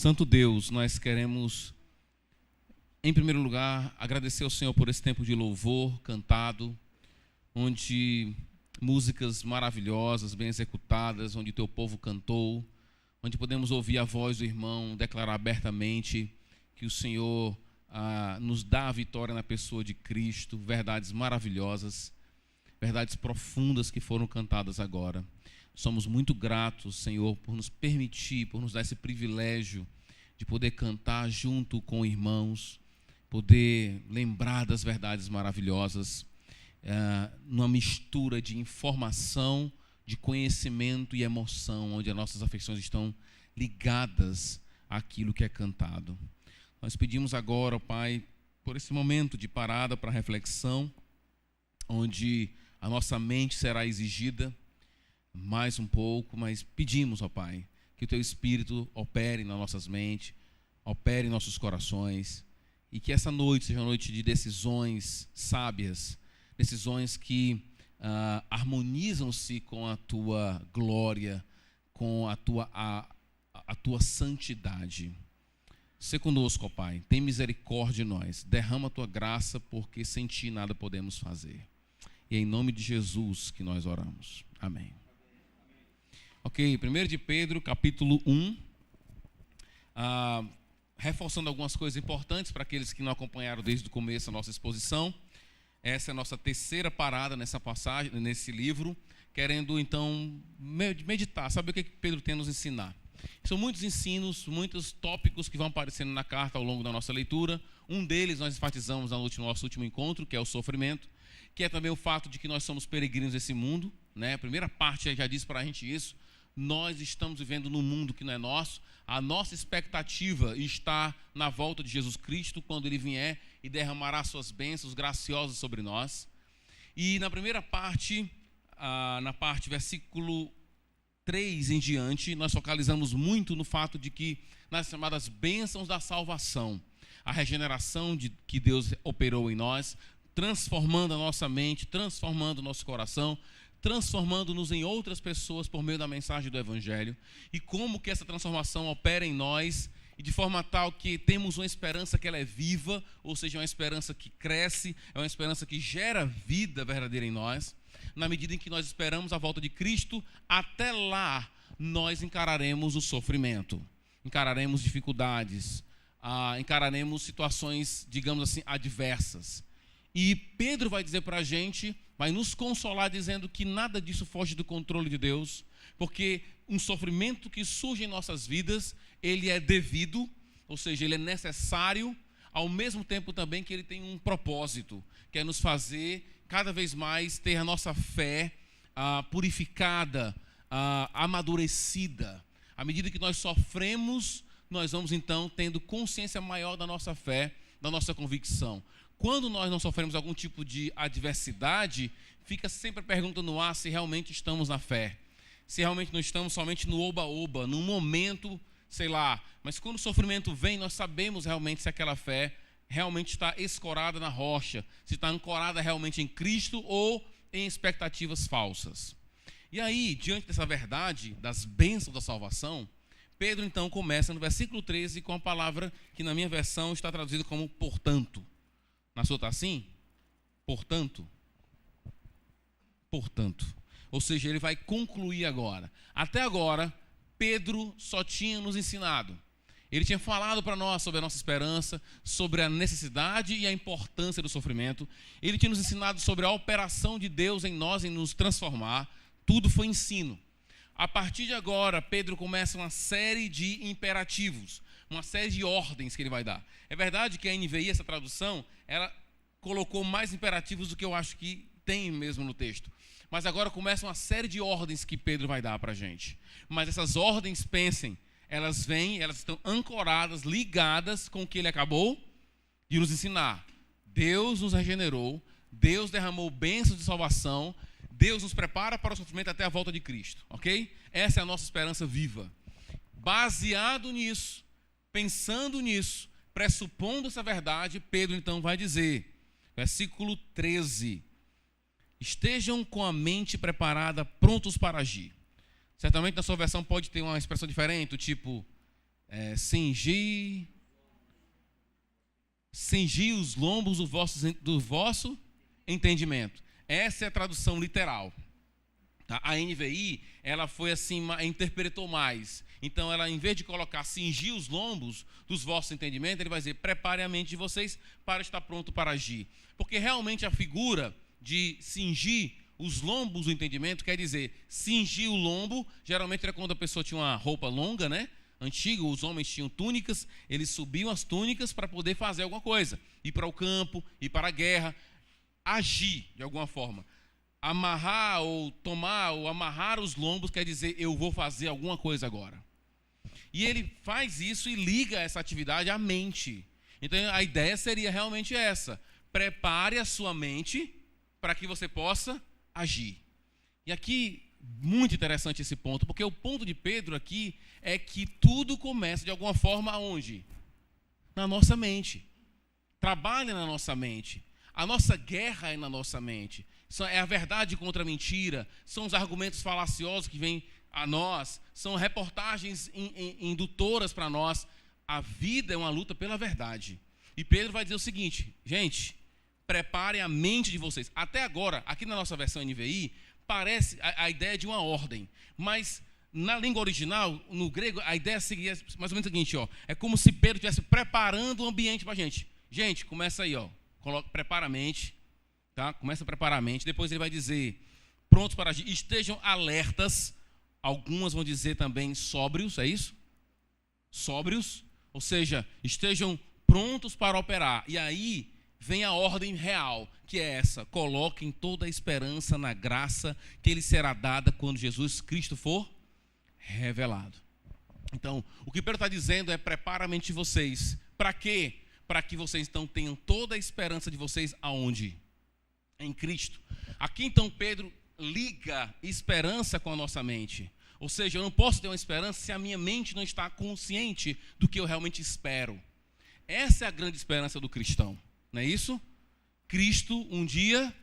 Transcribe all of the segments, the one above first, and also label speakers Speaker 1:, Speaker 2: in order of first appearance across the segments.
Speaker 1: Santo Deus, nós queremos, em primeiro lugar, agradecer ao Senhor por esse tempo de louvor cantado, onde músicas maravilhosas, bem executadas, onde teu povo cantou, onde podemos ouvir a voz do irmão declarar abertamente que o Senhor nos dá a vitória na pessoa de Cristo, verdades maravilhosas, verdades profundas que foram cantadas agora. Somos muito gratos, Senhor, por nos permitir, por nos dar esse privilégio de poder cantar junto com irmãos, poder lembrar das verdades maravilhosas, numa mistura de informação, de conhecimento e emoção, onde as nossas afeições estão ligadas àquilo que é cantado. Nós pedimos agora, Pai, por esse momento de parada para reflexão, onde a nossa mente será exigida mais um pouco, mas pedimos, ó Pai, que o Teu Espírito opere nas nossas mentes, opere em nossos corações, e que essa noite seja uma noite de decisões sábias, decisões que harmonizam-se com a Tua glória, com a Tua santidade. Sê conosco, ó Pai, tem misericórdia de nós, derrama a Tua graça, porque sem Ti nada podemos fazer. E é em nome de Jesus que nós oramos. Amém. Ok, 1 de Pedro, capítulo 1, reforçando algumas coisas importantes para aqueles que não acompanharam desde o começo a nossa exposição. Essa é a nossa terceira parada nessa passagem, nesse livro, querendo então meditar, saber o que Pedro tem a nos ensinar. São muitos ensinos, muitos tópicos que vão aparecendo na carta ao longo da nossa leitura. Um deles nós enfatizamos no nosso último encontro, que é o sofrimento, que é também o fato de que nós somos peregrinos desse mundo, né? A primeira parte já diz para a gente isso. Nós estamos vivendo num mundo que não é nosso. A nossa expectativa está na volta de Jesus Cristo, quando Ele vier e derramará suas bênçãos graciosas sobre nós. E na primeira parte, na parte versículo 3 em diante, nós focalizamos muito no fato de que nas chamadas bênçãos da salvação, a regeneração que Deus operou em nós, transformando a nossa mente, transformando o nosso coração, transformando-nos em outras pessoas por meio da mensagem do Evangelho, e como que essa transformação opera em nós, e de forma tal que temos uma esperança que ela é viva, ou seja, uma esperança que cresce, é uma esperança que gera vida verdadeira em nós. Na medida em que nós esperamos a volta de Cristo, até lá nós encararemos o sofrimento, encararemos dificuldades, encararemos situações, digamos assim, adversas. E Pedro vai dizer para a gente, vai nos consolar dizendo que nada disso foge do controle de Deus, porque um sofrimento que surge em nossas vidas, ele é devido, ou seja, ele é necessário, ao mesmo tempo também que ele tem um propósito, que é nos fazer cada vez mais ter a nossa fé purificada, amadurecida. À medida que nós sofremos, nós vamos então tendo consciência maior da nossa fé, da nossa convicção. Quando nós não sofremos algum tipo de adversidade, fica sempre a pergunta no ar se realmente estamos na fé. Se realmente não estamos somente no oba-oba, num momento, sei lá. Mas quando o sofrimento vem, nós sabemos realmente se aquela fé realmente está escorada na rocha, se está ancorada realmente em Cristo ou em expectativas falsas. E aí, diante dessa verdade, das bênçãos da salvação, Pedro então começa no versículo 13 com a palavra que na minha versão está traduzida como portanto. Na sua está assim? Portanto. Ou seja, ele vai concluir agora. Até agora, Pedro só tinha nos ensinado. Ele tinha falado para nós sobre a nossa esperança, sobre a necessidade e a importância do sofrimento. Ele tinha nos ensinado sobre a operação de Deus em nós, em nos transformar. Tudo foi ensino. A partir de agora, Pedro começa uma série de imperativos, uma série de ordens que ele vai dar. É verdade que a NVI, essa tradução, ela colocou mais imperativos do que eu acho que tem mesmo no texto. Mas agora começa uma série de ordens que Pedro vai dar para a gente. Mas essas ordens, pensem, elas vêm, elas estão ancoradas, ligadas com o que ele acabou de nos ensinar. Deus nos regenerou, Deus derramou bênçãos de salvação, Deus nos prepara para o sofrimento até a volta de Cristo, ok? Essa é a nossa esperança viva. Baseado nisso, pensando nisso, pressupondo essa verdade, Pedro então vai dizer, versículo 13, estejam com a mente preparada, prontos para agir. Certamente na sua versão pode ter uma expressão diferente, tipo, cingir os lombos do vosso entendimento. Essa é a tradução literal. Tá? A NVI, ela foi assim, interpretou mais. Então, ela, em vez de colocar cingir os lombos dos vossos entendimentos, ele vai dizer, prepare a mente de vocês para estar pronto para agir. Porque realmente a figura de cingir os lombos do entendimento quer dizer, cingir o lombo, geralmente era quando a pessoa tinha uma roupa longa, né? Antiga, os homens tinham túnicas, eles subiam as túnicas para poder fazer alguma coisa. Ir para o campo, ir para a guerra, agir de alguma forma. Amarrar ou tomar ou amarrar os lombos quer dizer, eu vou fazer alguma coisa agora. E ele faz isso e liga essa atividade à mente. Então a ideia seria realmente essa. Prepare a sua mente para que você possa agir. E aqui, muito interessante esse ponto, porque o ponto de Pedro aqui é que tudo começa de alguma forma aonde? Na nossa mente. Trabalha na nossa mente. A nossa guerra é na nossa mente. É a verdade contra a mentira, são os argumentos falaciosos que vêm a nós, são reportagens indutoras para nós. A vida é uma luta pela verdade. E Pedro vai dizer o seguinte, gente, preparem a mente de vocês. Até agora, aqui na nossa versão NVI, parece a ideia de uma ordem, mas na língua original, no grego, a ideia seria mais ou menos o seguinte, ó, é como se Pedro estivesse preparando o ambiente para a gente. Gente, começa aí, ó, prepara a mente, tá? Começa a preparar a mente, depois ele vai dizer, prontos para agir, estejam alertas, algumas vão dizer também sóbrios, é isso? Sóbrios, ou seja, estejam prontos para operar. E aí vem a ordem real, que é essa, coloquem toda a esperança na graça que lhe será dada quando Jesus Cristo for revelado. Então, o que Pedro está dizendo é, prepara a mente de vocês. Para quê? Para que vocês então tenham toda a esperança de vocês aonde? Em Cristo. Aqui então Pedro liga esperança com a nossa mente. Ou seja, eu não posso ter uma esperança se a minha mente não está consciente do que eu realmente espero. Essa é a grande esperança do cristão, não é isso? Cristo um dia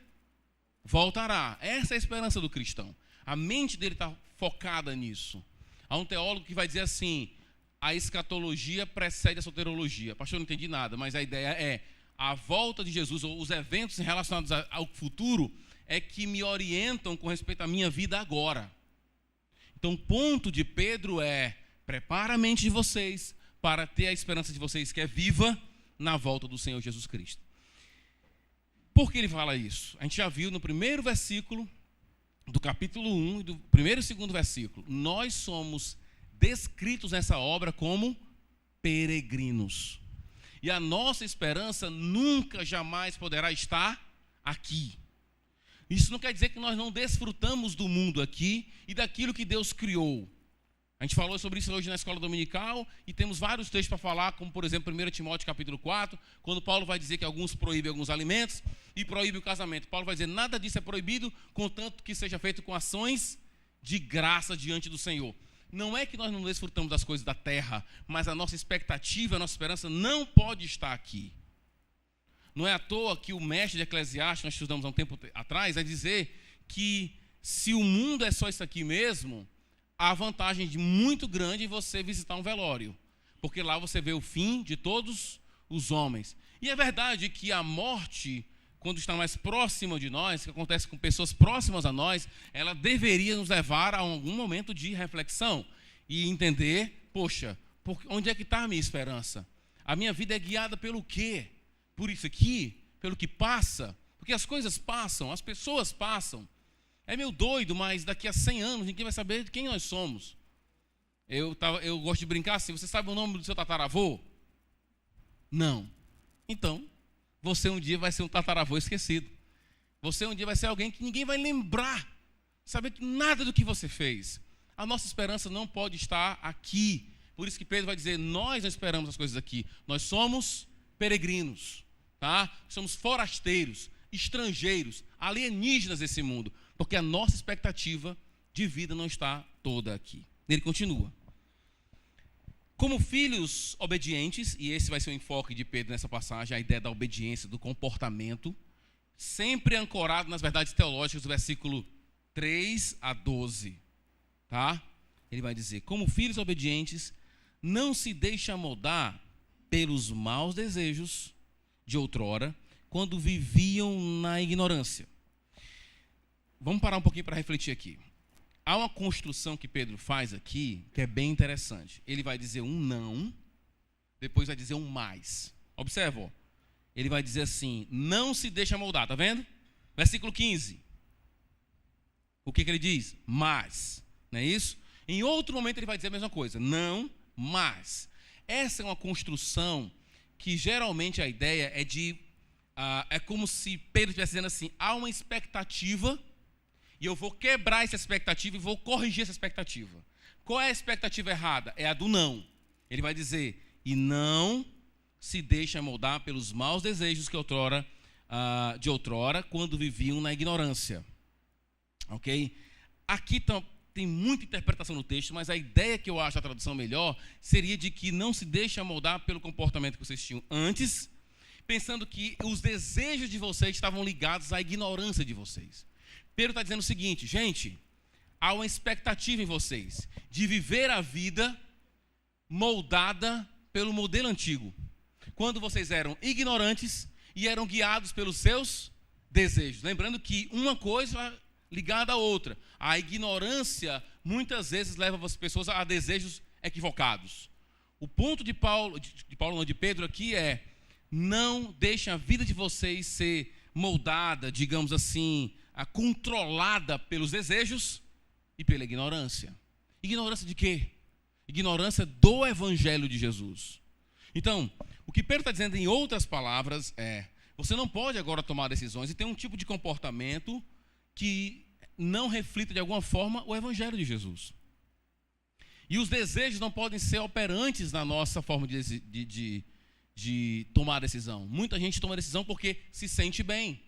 Speaker 1: voltará. Essa é a esperança do cristão. A mente dele está focada nisso. Há um teólogo que vai dizer assim, a escatologia precede a soterologia. Pastor, eu não entendi nada, mas a ideia é, a volta de Jesus, ou os eventos relacionados ao futuro, é que me orientam com respeito à minha vida agora. Então, o ponto de Pedro é, prepara a mente de vocês para ter a esperança de vocês que é viva na volta do Senhor Jesus Cristo. Por que ele fala isso? A gente já viu no primeiro versículo do capítulo 1 e do primeiro e segundo versículo. Nós somos descritos nessa obra como peregrinos. E a nossa esperança nunca, jamais poderá estar aqui. Isso não quer dizer que nós não desfrutamos do mundo aqui e daquilo que Deus criou. A gente falou sobre isso hoje na escola dominical e temos vários textos para falar, como por exemplo 1 Timóteo capítulo 4, quando Paulo vai dizer que alguns proíbem alguns alimentos e proíbem o casamento. Paulo vai dizer, nada disso é proibido, contanto que seja feito com ações de graça diante do Senhor. Não é que nós não desfrutamos das coisas da terra, mas a nossa expectativa, a nossa esperança não pode estar aqui. Não é à toa que o mestre de Eclesiastes, nós estudamos há um tempo atrás, vai dizer que se o mundo é só isso aqui mesmo, há vantagem muito grande em você visitar um velório, porque lá você vê o fim de todos os homens. E é verdade que a morte, quando está mais próxima de nós, que acontece com pessoas próximas a nós, ela deveria nos levar a algum momento de reflexão e entender, poxa, onde é que está a minha esperança? A minha vida é guiada pelo quê? Por isso aqui? Pelo que passa? Porque as coisas passam, as pessoas passam. É meio doido, mas daqui a 100 anos ninguém vai saber de quem nós somos. Eu gosto de brincar assim, você sabe o nome do seu tataravô? Não. Então, você um dia vai ser um tataravô esquecido. Você um dia vai ser alguém que ninguém vai lembrar, saber nada do que você fez. A nossa esperança não pode estar aqui. Por isso que Pedro vai dizer, nós não esperamos as coisas aqui. Nós somos peregrinos, tá? Somos forasteiros, estrangeiros, alienígenas desse mundo. Porque a nossa expectativa de vida não está toda aqui. Ele continua. Como filhos obedientes, e esse vai ser o enfoque de Pedro nessa passagem, a ideia da obediência, do comportamento, sempre ancorado nas verdades teológicas do versículo 3 a 12. Tá? Ele vai dizer, como filhos obedientes, não se deixa moldar pelos maus desejos de outrora, quando viviam na ignorância. Vamos parar um pouquinho para refletir aqui. Há uma construção que Pedro faz aqui, que é bem interessante. Ele vai dizer um não, depois vai dizer um mais. Observa, ó. Ele vai dizer assim, não se deixa moldar, tá vendo? Versículo 15. O que ele diz? Mas, não é isso? Em outro momento ele vai dizer a mesma coisa, não, mas. Essa é uma construção que geralmente a ideia é de, é como se Pedro estivesse dizendo assim, há uma expectativa e eu vou quebrar essa expectativa e vou corrigir essa expectativa. Qual é a expectativa errada? É a do não. Ele vai dizer, e não se deixa moldar pelos maus desejos que de outrora, quando viviam na ignorância. Ok? Aqui tem muita interpretação no texto, mas a ideia que eu acho a tradução melhor seria de que não se deixa moldar pelo comportamento que vocês tinham antes, pensando que os desejos de vocês estavam ligados à ignorância de vocês. Pedro está dizendo o seguinte, gente, há uma expectativa em vocês de viver a vida moldada pelo modelo antigo, quando vocês eram ignorantes e eram guiados pelos seus desejos. Lembrando que uma coisa ligada à outra. A ignorância muitas vezes leva as pessoas a desejos equivocados. O ponto de Pedro aqui é, não deixem a vida de vocês ser moldada, digamos assim, controlada pelos desejos e pela ignorância. Ignorância de quê? Ignorância do Evangelho de Jesus. Então, o que Pedro está dizendo em outras palavras é, você não pode agora tomar decisões e ter um tipo de comportamento que não reflita de alguma forma o Evangelho de Jesus. E os desejos não podem ser operantes na nossa forma de tomar decisão. Muita gente toma decisão porque se sente bem.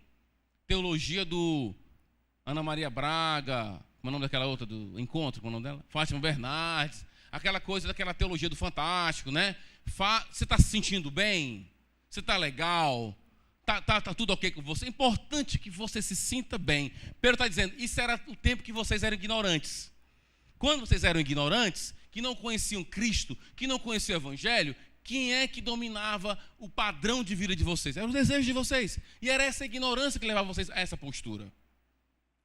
Speaker 1: Teologia do Ana Maria Braga, como é o nome daquela outra do Encontro, como é o nome dela? Fátima Bernardes, aquela coisa daquela teologia do Fantástico, né? Você está se sentindo bem? Você está legal? Tá tudo ok com você? É importante que você se sinta bem. Pedro está dizendo, isso era o tempo que vocês eram ignorantes. Quando vocês eram ignorantes, que não conheciam Cristo, que não conheciam o Evangelho, quem é que dominava o padrão de vida de vocês? Eram os desejos de vocês. E era essa ignorância que levava vocês a essa postura.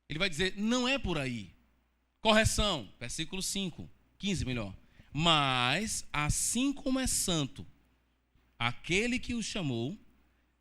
Speaker 1: Ele vai dizer, não é por aí. Correção, versículo 15 melhor. Mas, assim como é santo aquele que os chamou,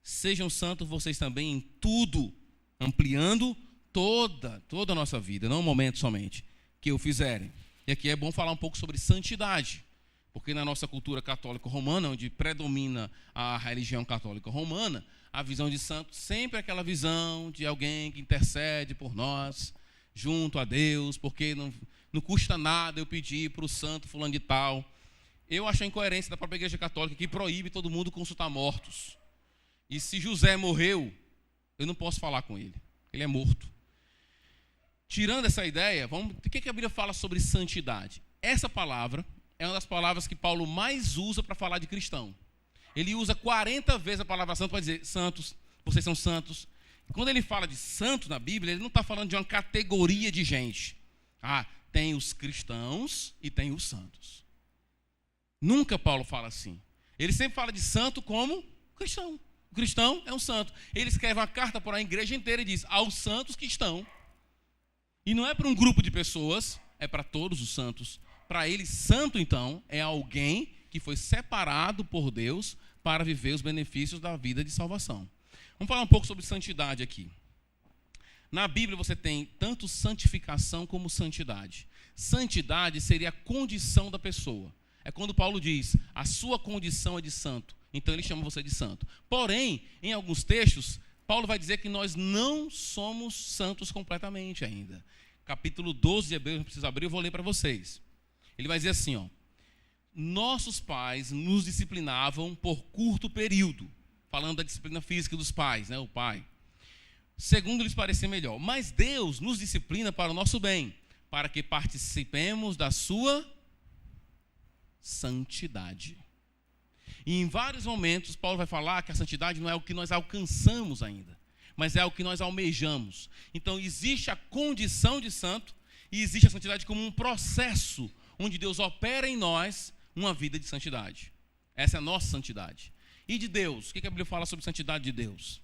Speaker 1: sejam santos vocês também em tudo, ampliando toda a nossa vida, não um momento somente, que o fizerem. E aqui é bom falar um pouco sobre santidade, porque na nossa cultura católica romana, onde predomina a religião católica romana, a visão de santo sempre é aquela visão de alguém que intercede por nós, junto a Deus, porque não custa nada eu pedir para o santo fulano de tal. Eu acho a incoerência da própria Igreja Católica que proíbe todo mundo consultar mortos. E se José morreu, eu não posso falar com ele. Ele é morto. Tirando essa ideia, o que a Bíblia fala sobre santidade? Essa palavra é uma das palavras que Paulo mais usa para falar de cristão. Ele usa 40 vezes a palavra santo para dizer, santos, vocês são santos. Quando ele fala de santo na Bíblia, ele não está falando de uma categoria de gente. Tem os cristãos e tem os santos. Nunca Paulo fala assim. Ele sempre fala de santo como cristão. O cristão é um santo. Ele escreve uma carta para a igreja inteira e diz, aos santos que estão. E não é para um grupo de pessoas, é para todos os santos. Para ele, santo, então, é alguém que foi separado por Deus para viver os benefícios da vida de salvação. Vamos falar um pouco sobre santidade aqui. Na Bíblia você tem tanto santificação como santidade. Santidade seria a condição da pessoa. É quando Paulo diz, a sua condição é de santo. Então ele chama você de santo. Porém, em alguns textos, Paulo vai dizer que nós não somos santos completamente ainda. Capítulo 12 de Hebreus, não preciso abrir, eu vou ler para vocês. Ele vai dizer assim, nossos pais nos disciplinavam por curto período. Falando da disciplina física dos pais, né, o pai. Segundo lhes parecer melhor. Mas Deus nos disciplina para o nosso bem, para que participemos da sua santidade. E em vários momentos, Paulo vai falar que a santidade não é o que nós alcançamos ainda, mas é o que nós almejamos. Então, existe a condição de santo e existe a santidade como um processo onde Deus opera em nós uma vida de santidade. Essa é a nossa santidade. E de Deus? O que a Bíblia fala sobre santidade de Deus?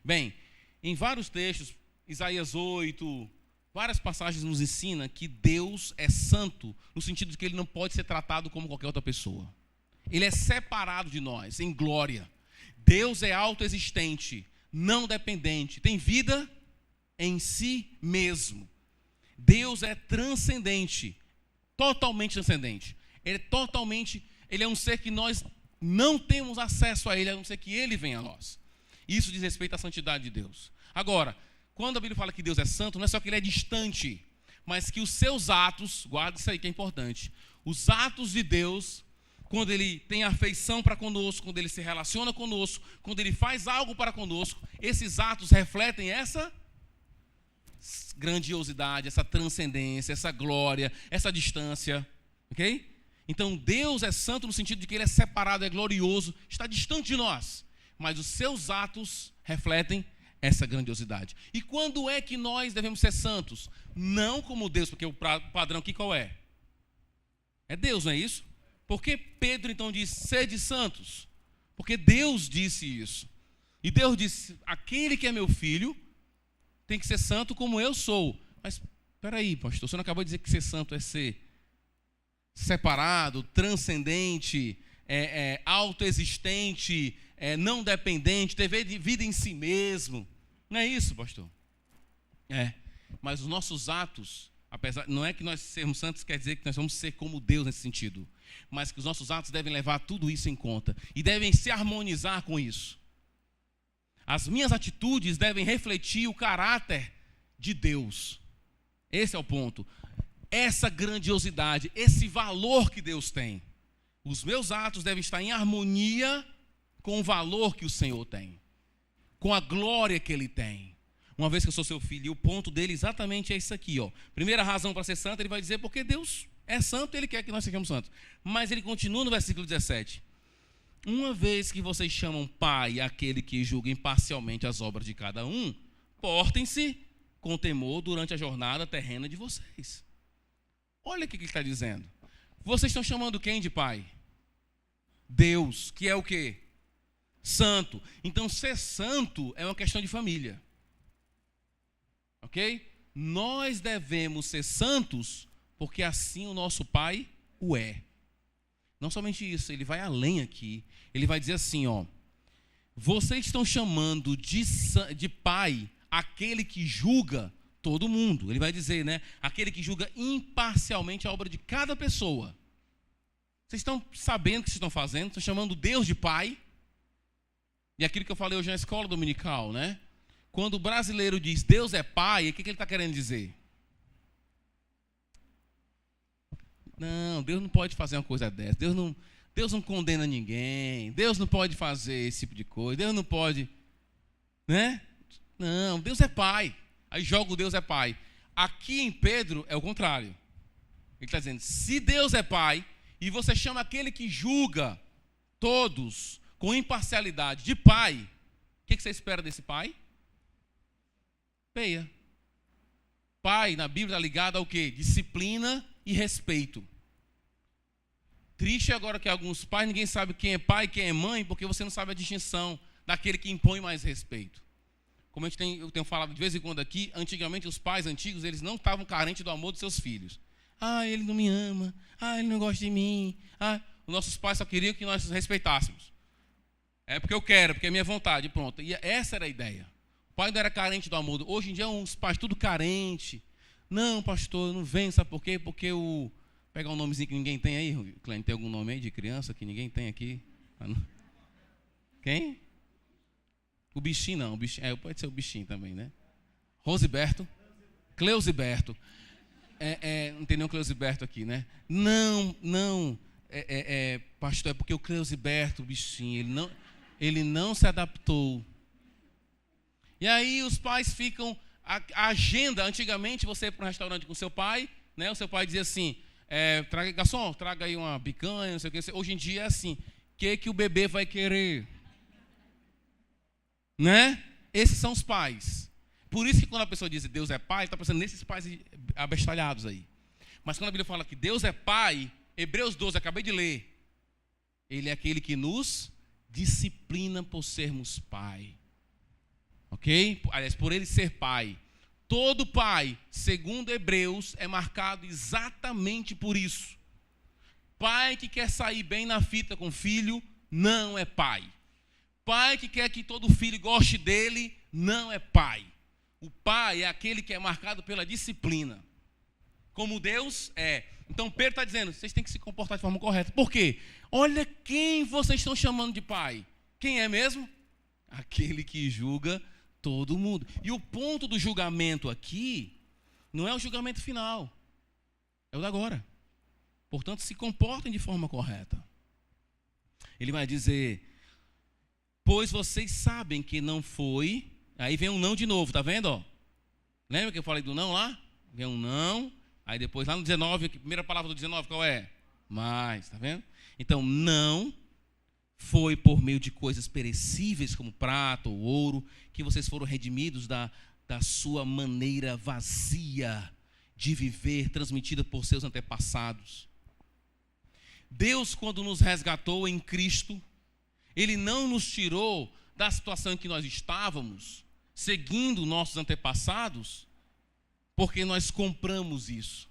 Speaker 1: Bem, em vários textos, Isaías 8, várias passagens nos ensinam que Deus é santo, no sentido de que ele não pode ser tratado como qualquer outra pessoa. Ele é separado de nós, em glória. Deus é autoexistente, não dependente, tem vida em si mesmo. Deus é transcendente, totalmente transcendente. Ele é um ser que nós não temos acesso a ele, a não ser que ele venha a nós. Isso diz respeito à santidade de Deus. Agora, quando a Bíblia fala que Deus é santo, não é só que ele é distante, mas que os seus atos, guarda isso aí que é importante, os atos de Deus, quando ele tem afeição para conosco, quando ele se relaciona conosco, quando ele faz algo para conosco, esses atos refletem essa grandiosidade, essa transcendência, essa glória, essa distância, ok? Então Deus é santo no sentido de que ele é separado, é glorioso, está distante de nós, mas os seus atos refletem essa grandiosidade. E quando é que nós devemos ser santos? Não como Deus, porque o padrão aqui qual é? É Deus, não é isso? Por que Pedro então diz, sede santos? Porque Deus disse isso. E Deus disse, aquele que é meu filho tem que ser santo como eu sou. Mas, espera aí, pastor, você não acabou de dizer que ser santo é ser separado, transcendente, autoexistente, não dependente, ter vida em si mesmo. Não é isso, pastor? Mas os nossos atos, não é que nós sermos santos quer dizer que nós vamos ser como Deus nesse sentido, mas que os nossos atos devem levar tudo isso em conta e devem se harmonizar com isso. As minhas atitudes devem refletir o caráter de Deus. Esse é o ponto. Essa grandiosidade, esse valor que Deus tem. Os meus atos devem estar em harmonia com o valor que o Senhor tem, com a glória que Ele tem. Uma vez que eu sou seu filho, e o ponto dele exatamente é isso aqui, ó. Primeira razão para ser santo, ele vai dizer porque Deus é santo e Ele quer que nós sejamos santos. Mas ele continua no versículo 17. Uma vez que vocês chamam Pai aquele que julga imparcialmente as obras de cada um, portem-se com temor durante a jornada terrena de vocês. Olha o que ele está dizendo. Vocês estão chamando quem de Pai? Deus, que é o quê? Santo. Então, ser santo é uma questão de família. Ok? Nós devemos ser santos porque assim o nosso Pai o é. Não somente isso, ele vai além aqui. Ele vai dizer assim, ó. Vocês estão chamando de Pai aquele que julga todo mundo. Ele vai dizer, né? Aquele que julga imparcialmente a obra de cada pessoa. Vocês estão sabendo o que vocês estão fazendo? Estão chamando Deus de Pai. E aquilo que eu falei hoje na escola dominical, né? Quando o brasileiro diz Deus é Pai, o que ele está querendo dizer? Não, Deus não pode fazer uma coisa dessa. Deus não condena ninguém. Deus não pode fazer esse tipo de coisa. Deus não pode, né? Não, Deus é Pai. Aí joga o Deus é Pai. Aqui em Pedro é o contrário. Ele está dizendo, se Deus é Pai, e você chama aquele que julga todos com imparcialidade de Pai, o que você espera desse Pai? Peia. Pai, na Bíblia, está ligado ao quê? Disciplina e respeito. Triste agora que alguns pais, ninguém sabe quem é pai e quem é mãe, porque você não sabe a distinção daquele que impõe mais respeito. Como eu tenho falado de vez em quando aqui, antigamente os pais antigos, eles não estavam carentes do amor dos seus filhos. Ah, ele não me ama. Ah, ele não gosta de mim. Ah, os nossos pais só queriam que nós respeitássemos. É porque eu quero, porque é minha vontade, pronto. E essa era a ideia. O pai não era carente do amor. Hoje em dia, uns pais tudo carente. Não, pastor, eu não venho, sabe por quê? Porque pegar um nomezinho que ninguém tem aí, Clênio, tem algum nome aí de criança que ninguém tem aqui? Quem? O bichinho não, pode ser o bichinho também, né? Rosiberto, Cleusiberto. Não tem nenhum Cleusiberto aqui, né? Não, pastor, é porque o Cleusiberto, o bichinho, ele não se adaptou. E aí os pais ficam, a agenda, antigamente você ia para um restaurante com seu pai, né? O seu pai dizia assim, garçom, traga aí uma picanha, não sei o que. Hoje em dia é assim, o que o bebê vai querer? Né? Esses são os pais. Por isso que quando a pessoa diz Deus é Pai, está pensando nesses pais abestalhados aí. Mas quando a Bíblia fala que Deus é Pai, Hebreus 12, acabei de ler, Ele é aquele que nos disciplina por sermos pai. Ok? Aliás, por ele ser pai. Todo pai, segundo Hebreus, é marcado exatamente por isso. Pai que quer sair bem na fita com o filho, não é pai. Pai que quer que todo filho goste dele, não é pai. O pai é aquele que é marcado pela disciplina. Como Deus é. Então Pedro está dizendo, vocês têm que se comportar de forma correta. Por quê? Olha quem vocês estão chamando de pai. Quem é mesmo? Aquele que julga todo mundo. E o ponto do julgamento aqui não é o julgamento final, é o da agora. Portanto, se comportem de forma correta. Ele vai dizer, pois vocês sabem que não foi. Aí vem um não de novo, tá vendo? Ó? Lembra que eu falei do não lá? Vem um não. Aí depois lá no 19, a primeira palavra do 19 qual é? Mas, tá vendo? Então, não foi por meio de coisas perecíveis como prata ou ouro que vocês foram redimidos da sua maneira vazia de viver, transmitida por seus antepassados. Deus, quando nos resgatou em Cristo, Ele não nos tirou da situação em que nós estávamos, seguindo nossos antepassados, porque nós compramos isso.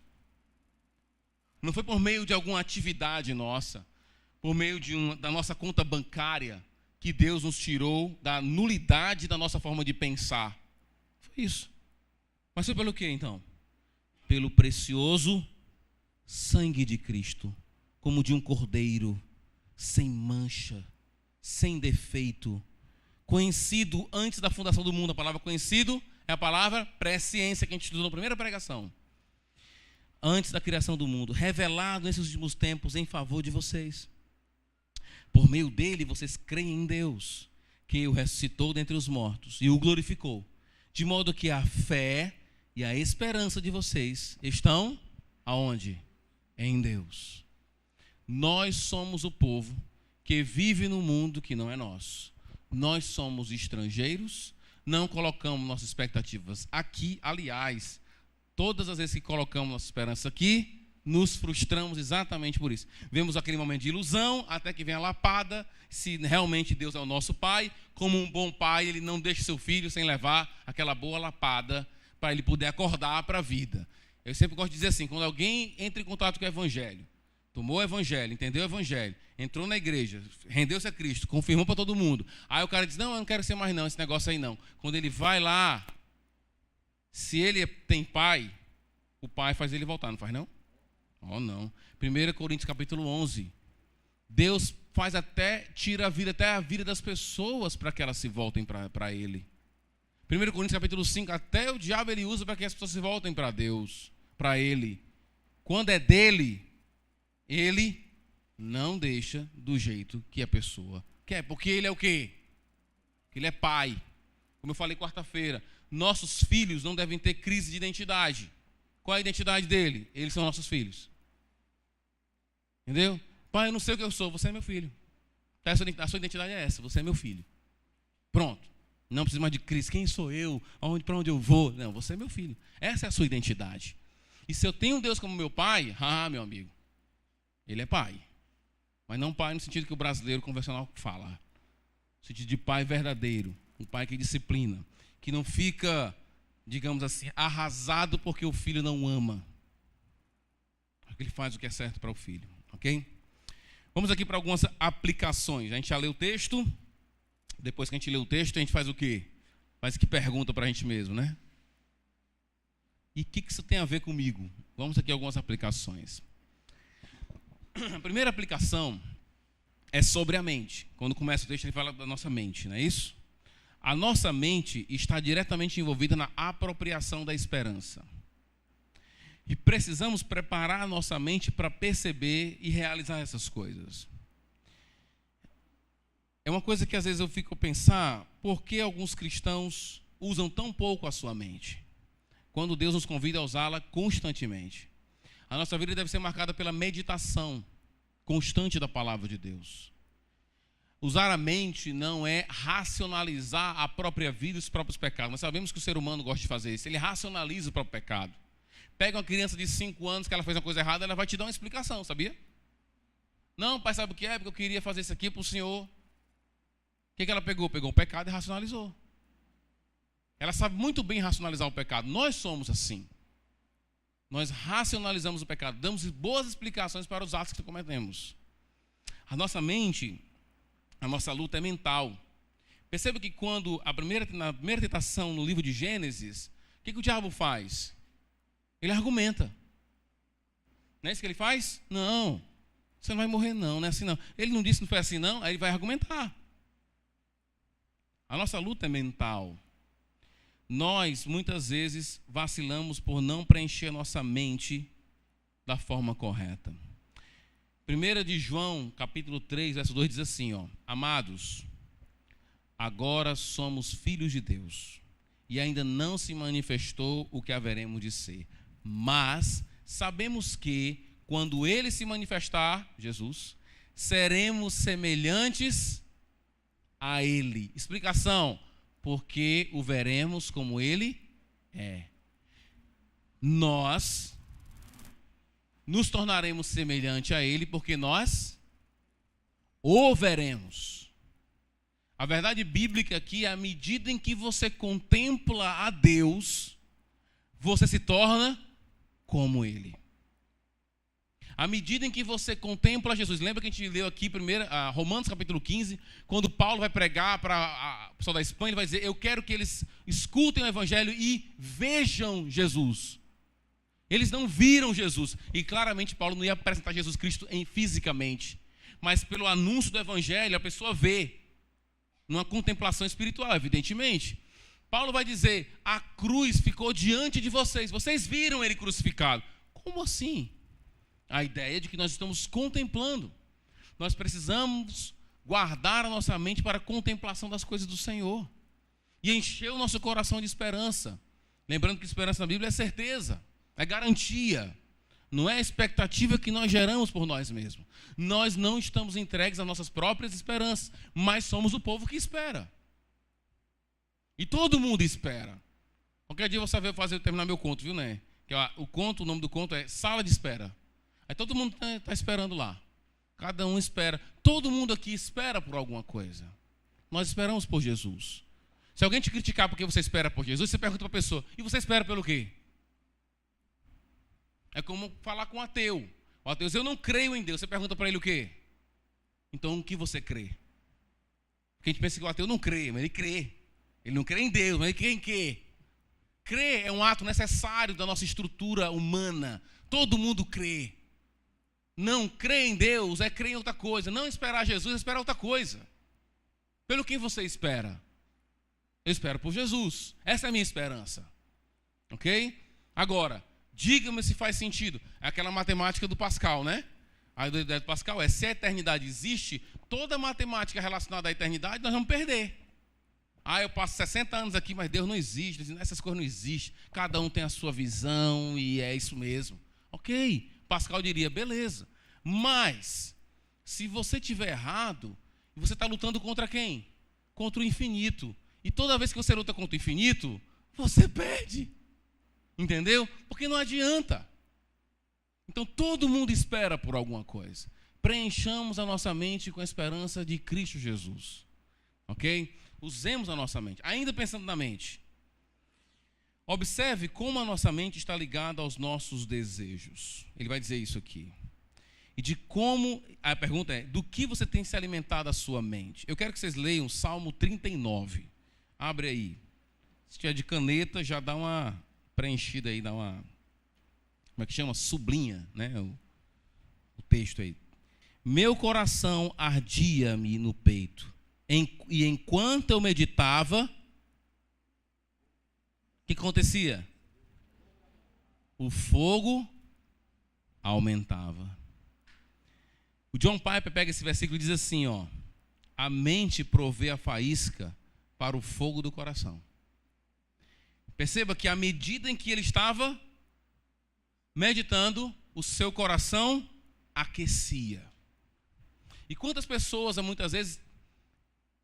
Speaker 1: Não foi por meio de alguma atividade nossa, por meio da nossa conta bancária, que Deus nos tirou da nulidade da nossa forma de pensar. Foi isso. Mas foi pelo quê, então? Pelo precioso sangue de Cristo, como de um cordeiro, sem mancha, sem defeito, conhecido antes da fundação do mundo. A palavra conhecido é a palavra presciência, que a gente estudou na primeira pregação. Antes da criação do mundo, revelado nesses últimos tempos em favor de vocês. Por meio dele, vocês creem em Deus, que o ressuscitou dentre os mortos e o glorificou, de modo que a fé e a esperança de vocês estão aonde? Em Deus. Nós somos o povo que vive no mundo que não é nosso. Nós somos estrangeiros, não colocamos nossas expectativas aqui. Aliás, todas as vezes que colocamos nossa esperança aqui, nos frustramos exatamente por isso. Vemos aquele momento de ilusão, até que vem a lapada. Se realmente Deus é o nosso pai, como um bom pai, ele não deixa seu filho sem levar aquela boa lapada para ele poder acordar para a vida. Eu sempre gosto de dizer assim, quando alguém entra em contato com o evangelho, tomou o evangelho, entendeu o evangelho, entrou na igreja, rendeu-se a Cristo, confirmou para todo mundo. Aí o cara diz, não, eu não quero ser mais não, esse negócio aí não. Quando ele vai lá, se ele tem pai, o pai faz ele voltar, não faz não? Oh, não. 1 Coríntios capítulo 11. Deus tira até a vida das pessoas para que elas se voltem para Ele. 1 Coríntios capítulo 5, até o diabo ele usa para que as pessoas se voltem para Deus, para Ele. Quando é dele, Ele não deixa do jeito que a pessoa quer. Porque Ele é o quê? Ele é pai. Como eu falei quarta-feira, nossos filhos não devem ter crise de identidade. Qual é a identidade dele? Eles são nossos filhos. Entendeu? Pai, eu não sei o que eu sou, você é meu filho. A sua identidade é essa, você é meu filho. Pronto. Não precisa mais de crise. Quem sou eu? Para onde eu vou? Não, você é meu filho. Essa é a sua identidade. E se eu tenho Deus como meu pai, meu amigo, ele é pai. Mas não pai no sentido que o brasileiro convencional fala. No sentido de pai verdadeiro. Um pai que disciplina. Que não fica, digamos assim, arrasado porque o filho não ama. Porque ele faz o que é certo para o filho. Ok? Vamos aqui para algumas aplicações. A gente já leu o texto. Depois que a gente lê o texto, a gente faz o quê? Faz que pergunta para a gente mesmo, né? E o que isso tem a ver comigo? Vamos aqui a algumas aplicações. A primeira aplicação é sobre a mente. Quando começa o texto, ele fala da nossa mente, não é isso? A nossa mente está diretamente envolvida na apropriação da esperança. E precisamos preparar a nossa mente para perceber e realizar essas coisas. É uma coisa que às vezes eu fico a pensar, por que alguns cristãos usam tão pouco a sua mente? Quando Deus nos convida a usá-la constantemente. A nossa vida deve ser marcada pela meditação constante da palavra de Deus. Usar a mente não é racionalizar a própria vida e os próprios pecados. Nós sabemos que o ser humano gosta de fazer isso. Ele racionaliza o próprio pecado. Pega uma criança de 5 anos que ela fez uma coisa errada, ela vai te dar uma explicação, sabia? Não, pai, sabe o que é? Porque eu queria fazer isso aqui para o senhor. O que ela pegou? Pegou o pecado e racionalizou. Ela sabe muito bem racionalizar o pecado. Nós somos assim. Nós racionalizamos o pecado, damos boas explicações para os atos que cometemos. A nossa mente, a nossa luta é mental. Perceba que quando na primeira tentação no livro de Gênesis, o que o diabo faz? Ele argumenta. Não é isso que ele faz? Não, você não vai morrer não, não é assim não. Ele não disse que não foi assim não, aí ele vai argumentar. A nossa luta é mental. Nós, muitas vezes, vacilamos por não preencher nossa mente da forma correta. 1 de João, capítulo 3, verso 2, diz assim, Amados, agora somos filhos de Deus, e ainda não se manifestou o que haveremos de ser. Mas sabemos que, quando Ele se manifestar, Jesus, seremos semelhantes a Ele. Explicação: porque o veremos como Ele é. Nós nos tornaremos semelhante a Ele porque nós o veremos. A verdade bíblica aqui é à medida em que você contempla a Deus, você se torna como Ele. À medida em que você contempla Jesus, lembra que a gente leu aqui primeiro, Romanos capítulo 15, quando Paulo vai pregar para o pessoal da Espanha, ele vai dizer, eu quero que eles escutem o Evangelho e vejam Jesus. Eles não viram Jesus, e claramente Paulo não ia apresentar Jesus Cristo fisicamente, mas pelo anúncio do Evangelho a pessoa vê, numa contemplação espiritual, evidentemente. Paulo vai dizer, a cruz ficou diante de vocês, vocês viram Ele crucificado. Como assim? A ideia de que nós estamos contemplando. Nós precisamos guardar a nossa mente para a contemplação das coisas do Senhor. E encher o nosso coração de esperança. Lembrando que esperança na Bíblia é certeza, é garantia. Não é expectativa que nós geramos por nós mesmos. Nós não estamos entregues às nossas próprias esperanças, mas somos o povo que espera. E todo mundo espera. Qualquer dia você vai terminar meu conto, viu, né? Que, o nome do conto é Sala de Espera. Aí todo mundo está esperando lá. Cada um espera. Todo mundo aqui espera por alguma coisa. Nós esperamos por Jesus. Se alguém te criticar porque você espera por Jesus, você pergunta para a pessoa, e você espera pelo quê? É como falar com um ateu. O ateu diz, eu não creio em Deus. Você pergunta para ele o quê? Então, o que você crê? Porque a gente pensa que o ateu não crê, mas ele crê. Ele não crê em Deus, mas ele crê em quê? Crer é um ato necessário da nossa estrutura humana. Todo mundo crê. Não crer em Deus é crer em outra coisa. Não esperar Jesus é esperar outra coisa. Pelo que você espera? Eu espero por Jesus. Essa é a minha esperança. Ok? Agora, diga-me se faz sentido. É aquela matemática do Pascal, né? A ideia do Pascal é, se a eternidade existe, toda matemática relacionada à eternidade nós vamos perder. Eu passo 60 anos aqui, mas Deus não existe. Essas coisas não existem. Cada um tem a sua visão e é isso mesmo. Ok, Pascal diria, beleza. Mas, se você estiver errado, você está lutando contra quem? Contra o infinito. E toda vez que você luta contra o infinito, você perde. Entendeu? Porque não adianta. Então, todo mundo espera por alguma coisa. Preenchamos a nossa mente com a esperança de Cristo Jesus. Ok? Usemos a nossa mente. Ainda pensando na mente. Observe como a nossa mente está ligada aos nossos desejos. Ele vai dizer isso aqui. E de como, a pergunta é, do que você tem se alimentado a sua mente? Eu quero que vocês leiam Salmo 39. Abre aí. Se tiver de caneta, já dá uma preenchida aí, dá uma, como é que chama? Sublinha, né? O texto aí. Meu coração ardia-me no peito. E enquanto eu meditava, o que acontecia? O fogo aumentava. O John Piper pega esse versículo e diz assim, a mente provê a faísca para o fogo do coração. Perceba que à medida em que ele estava meditando, o seu coração aquecia. E quantas pessoas, muitas vezes,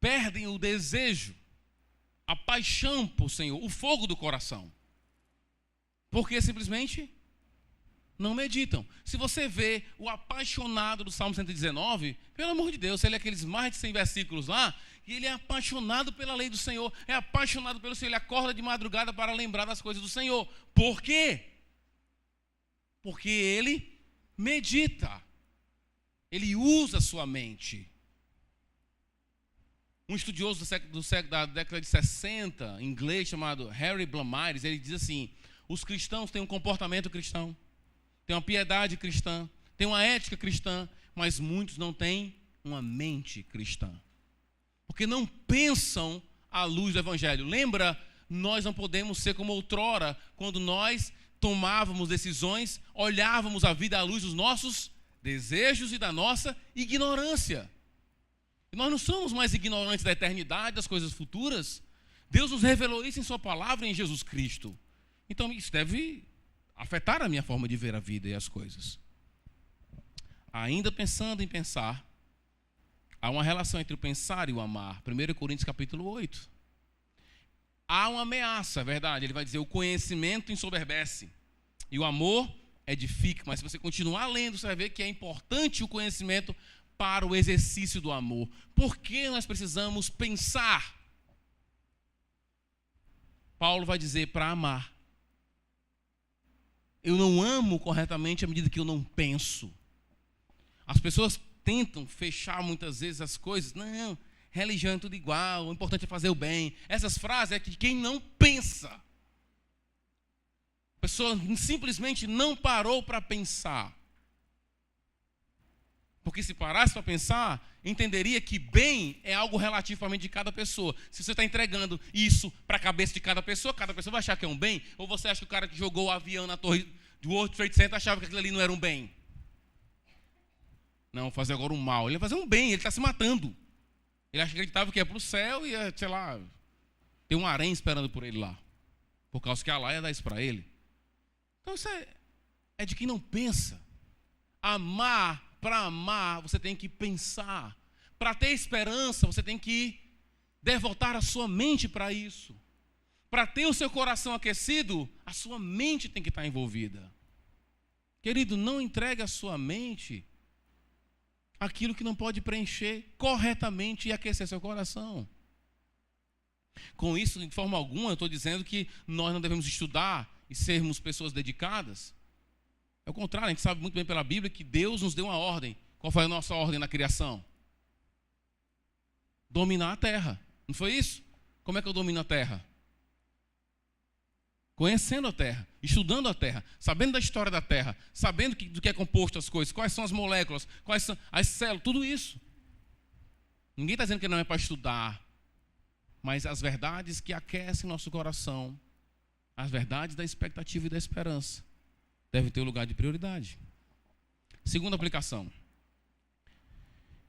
Speaker 1: perdem o desejo, a paixão por Senhor, o fogo do coração. Porque simplesmente não meditam. Se você vê o apaixonado do Salmo 119, pelo amor de Deus, ele é aqueles mais de 100 versículos lá, e ele é apaixonado pela lei do Senhor, é apaixonado pelo Senhor, ele acorda de madrugada para lembrar das coisas do Senhor. Por quê? Porque ele medita, ele usa a sua mente. Um estudioso da década de 60, inglês, chamado Harry Blamires, ele diz assim: os cristãos têm um comportamento cristão, têm uma piedade cristã, têm uma ética cristã, mas muitos não têm uma mente cristã, porque não pensam à luz do Evangelho. Lembra, nós não podemos ser como outrora, quando nós tomávamos decisões, olhávamos a vida à luz dos nossos desejos e da nossa ignorância. E nós não somos mais ignorantes da eternidade, das coisas futuras. Deus nos revelou isso em sua palavra, em Jesus Cristo. Então isso deve afetar a minha forma de ver a vida e as coisas. Ainda pensando em pensar, há uma relação entre o pensar e o amar. 1 Coríntios capítulo 8. Há uma ameaça, é verdade. Ele vai dizer: o conhecimento ensoberbece e o amor edifica. Mas se você continuar lendo, você vai ver que é importante o conhecimento para o exercício do amor. Por que nós precisamos pensar? Paulo vai dizer: para amar. Eu não amo corretamente à medida que eu não penso. As pessoas tentam fechar muitas vezes as coisas. Não, religião é tudo igual, o importante é fazer o bem. Essas frases é de quem não pensa. A pessoa simplesmente não parou para pensar. Porque se parasse para pensar, entenderia que bem é algo relativamente de cada pessoa. Se você está entregando isso para a cabeça de cada pessoa vai achar que é um bem? Ou você acha que o cara que jogou o avião na torre do World Trade Center achava que aquilo ali não era um bem? Não, fazer agora um mal. Ele ia fazer um bem, ele está se matando. Ele acreditava que ia para o céu e ia, sei lá, ter um harém esperando por ele lá. Por causa que Allah ia dar isso para ele. Então isso é de quem não pensa. Para amar, você tem que pensar. Para ter esperança, você tem que devotar a sua mente para isso. Para ter o seu coração aquecido, a sua mente tem que estar envolvida. Querido, não entregue a sua mente aquilo que não pode preencher corretamente e aquecer seu coração. Com isso, de forma alguma, eu estou dizendo que nós não devemos estudar e sermos pessoas dedicadas. É o contrário, a gente sabe muito bem pela Bíblia que Deus nos deu uma ordem. Qual foi a nossa ordem na criação? Dominar a terra. Não foi isso? Como é que eu domino a terra? Conhecendo a terra, estudando a terra, sabendo da história da terra, sabendo do que é composto as coisas, quais são as moléculas, quais são as células, tudo isso. Ninguém está dizendo que não é para estudar, mas as verdades que aquecem nosso coração, as verdades da expectativa e da esperança, devem ter o lugar de prioridade. Segunda aplicação.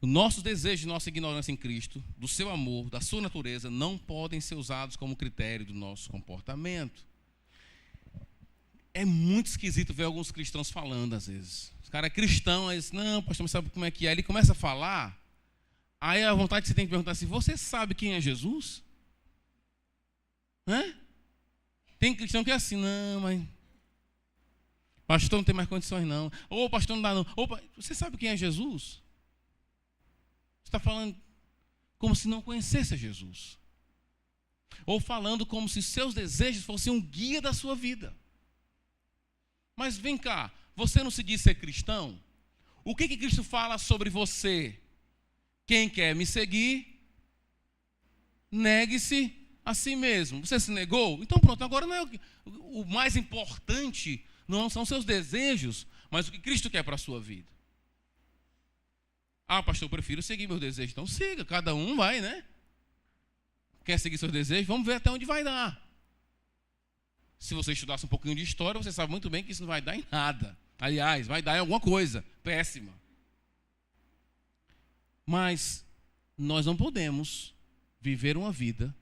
Speaker 1: Os nossos desejos, nossa ignorância em Cristo, do seu amor, da sua natureza, não podem ser usados como critério do nosso comportamento. É muito esquisito ver alguns cristãos falando às vezes. Os caras é cristão, aí diz: não, pastor, mas sabe como é que é? Aí ele começa a falar, aí a vontade que você tem que perguntar assim: você sabe quem é Jesus? Hã? Tem cristão que é assim: não, mas pastor não tem mais condições não. Ou pastor não dá não. Ou, você sabe quem é Jesus? Você está falando como se não conhecesse a Jesus. Ou falando como se seus desejos fossem um guia da sua vida. Mas vem cá, você não se diz ser cristão? O que Cristo fala sobre você? Quem quer me seguir, negue-se a si mesmo. Você se negou? Então pronto, agora não é o mais importante, não são seus desejos, mas o que Cristo quer para a sua vida. Ah, pastor, eu prefiro seguir meus desejos. Então siga, cada um vai, né? Quer seguir seus desejos? Vamos ver até onde vai dar. Se você estudasse um pouquinho de história, você sabe muito bem que isso não vai dar em nada. Aliás, vai dar em alguma coisa péssima. Mas nós não podemos viver uma vida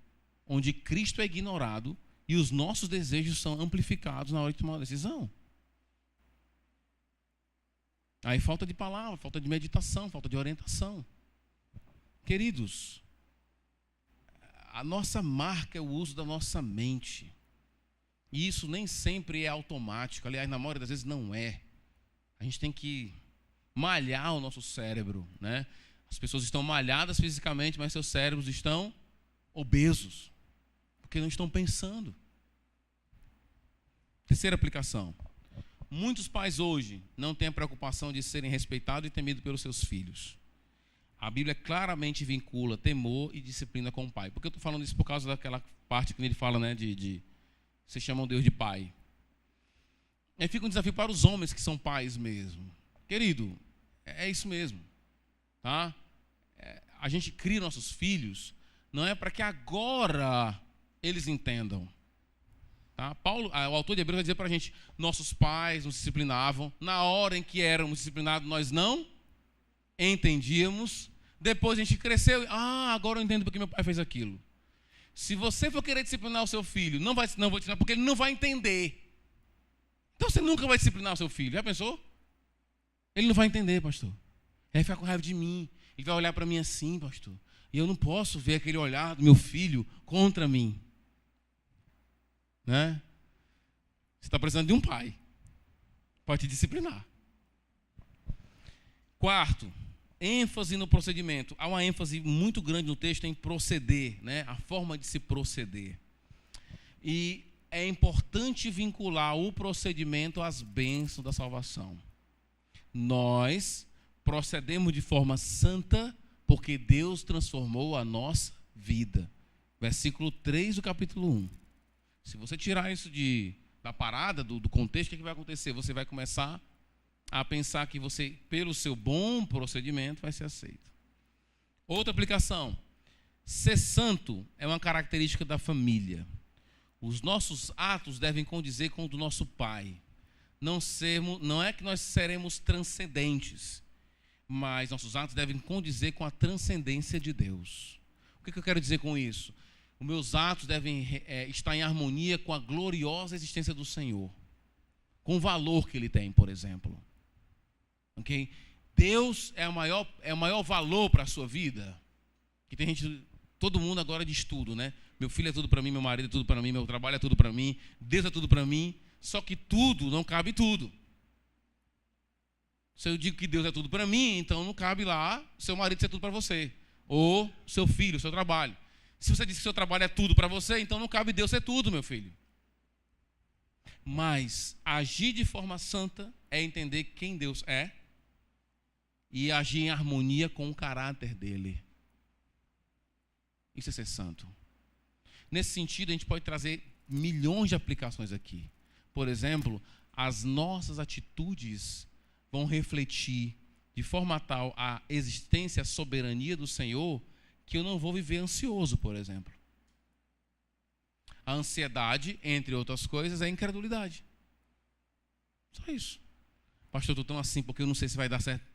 Speaker 1: onde Cristo é ignorado e os nossos desejos são amplificados na hora de tomar uma decisão. Aí falta de palavra, falta de meditação, falta de orientação. Queridos, a nossa marca é o uso da nossa mente. E isso nem sempre é automático. Aliás, na maioria das vezes não é. A gente tem que malhar o nosso cérebro, né? As pessoas estão malhadas fisicamente, mas seus cérebros estão obesos, porque não estão pensando. Terceira aplicação. Muitos pais hoje não têm a preocupação de serem respeitados e temidos pelos seus filhos. A Bíblia claramente vincula temor e disciplina com o pai. Por que eu estou falando isso? Por causa daquela parte que ele fala, né, vocês chamam Deus de pai. Aí fica um desafio para os homens que são pais mesmo. Querido, é isso mesmo. Tá? A gente cria nossos filhos, não é para que agora eles entendam. Tá? Paulo, o autor de Hebreus vai dizer para a gente, nossos pais nos disciplinavam, na hora em que éramos disciplinados nós não entendíamos, depois a gente cresceu, agora eu entendo porque meu pai fez aquilo. Se você for querer disciplinar o seu filho, não vou disciplinar porque ele não vai entender. Então você nunca vai disciplinar o seu filho, já pensou? Ele não vai entender, pastor. Ele vai ficar com raiva de mim, ele vai olhar para mim assim, pastor, e eu não posso ver aquele olhar do meu filho contra mim. Né? Você está precisando de um pai para te disciplinar. Quarto, ênfase no procedimento. Há uma ênfase muito grande no texto em proceder, né? A forma de se proceder. E é importante vincular o procedimento às bênçãos da salvação. Nós procedemos de forma santa porque Deus transformou a nossa vida. Versículo 3 do capítulo 1. Se você tirar isso da parada, do contexto, o que vai acontecer? Você vai começar a pensar que você, pelo seu bom procedimento, vai ser aceito. Outra aplicação. Ser santo é uma característica da família. Os nossos atos devem condizer com o do nosso Pai. Não é que nós seremos transcendentes, mas nossos atos devem condizer com a transcendência de Deus. O que eu quero dizer com isso? Os meus atos devem estar em harmonia com a gloriosa existência do Senhor, com o valor que Ele tem, por exemplo. Okay? Deus é o maior valor para a sua vida. Que tem gente, todo mundo agora diz tudo, né? Meu filho é tudo para mim, meu marido é tudo para mim, meu trabalho é tudo para mim, Deus é tudo para mim. Só que tudo não cabe tudo. Se eu digo que Deus é tudo para mim, então não cabe lá seu marido ser tudo para você, ou seu filho, seu trabalho. Se você diz que seu trabalho é tudo para você, então não cabe Deus ser tudo, meu filho. Mas agir de forma santa é entender quem Deus é e agir em harmonia com o caráter dele. Isso é ser santo. Nesse sentido, a gente pode trazer milhões de aplicações aqui. Por exemplo, as nossas atitudes vão refletir de forma tal a existência, a soberania do Senhor, que eu não vou viver ansioso, por exemplo. A ansiedade, entre outras coisas, é a incredulidade. Só isso. Pastor, eu estou tão assim porque eu não sei se vai dar certo.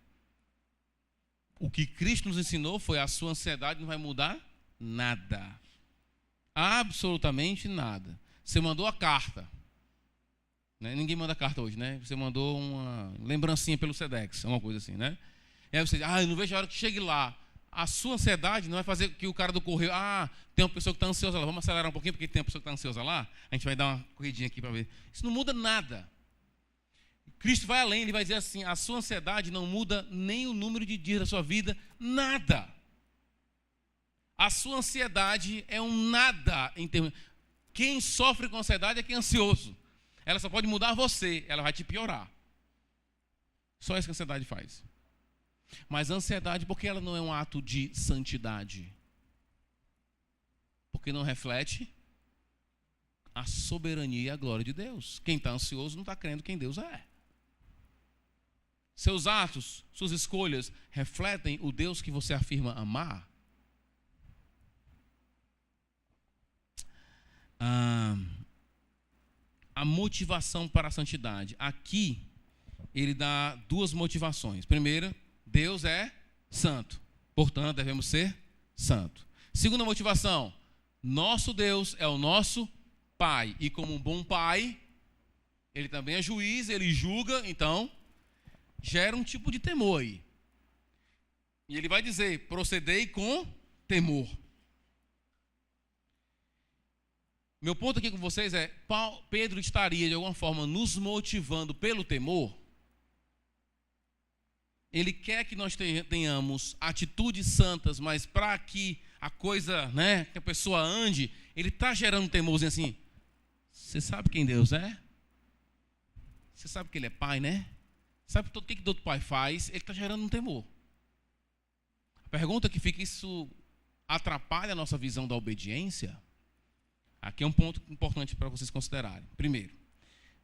Speaker 1: O que Cristo nos ensinou foi a sua ansiedade não vai mudar nada. Absolutamente nada. Você mandou a carta. Né? Ninguém manda carta hoje, né? Você mandou uma lembrancinha pelo Sedex, uma coisa assim, né? E aí você diz, eu não vejo a hora que chegue lá. A sua ansiedade não vai fazer que o cara do correio, tem uma pessoa que está ansiosa lá, vamos acelerar um pouquinho porque tem uma pessoa que está ansiosa lá, a gente vai dar uma corridinha aqui para ver. Isso não muda nada. Cristo vai além, ele vai dizer assim, a sua ansiedade não muda nem o número de dias da sua vida, nada. A sua ansiedade é um nada em termos. Quem sofre com ansiedade é quem é ansioso. Ela só pode mudar você, ela vai te piorar. Só isso que a ansiedade faz. Mas a ansiedade, porque ela não é um ato de santidade? Porque não reflete a soberania e a glória de Deus. Quem está ansioso não está crendo quem Deus é. Seus atos, suas escolhas, refletem o Deus que você afirma amar? A motivação para a santidade. Aqui, ele dá duas motivações. Primeira, Deus é santo, portanto, devemos ser santo. Segunda motivação, nosso Deus é o nosso Pai. E como um bom pai, ele também é juiz, ele julga, então, gera um tipo de temor aí. E ele vai dizer, procedei com temor. Meu ponto aqui com vocês é, Pedro estaria de alguma forma nos motivando pelo temor? Ele quer que nós tenhamos atitudes santas, mas para que a coisa, né, que a pessoa ande, ele está gerando um temorzinho assim. Você sabe quem Deus é? Você sabe que Ele é Pai, né? Sabe o que todo pai faz? Ele está gerando um temor. A pergunta que fica, isso atrapalha a nossa visão da obediência? Aqui é um ponto importante para vocês considerarem. Primeiro,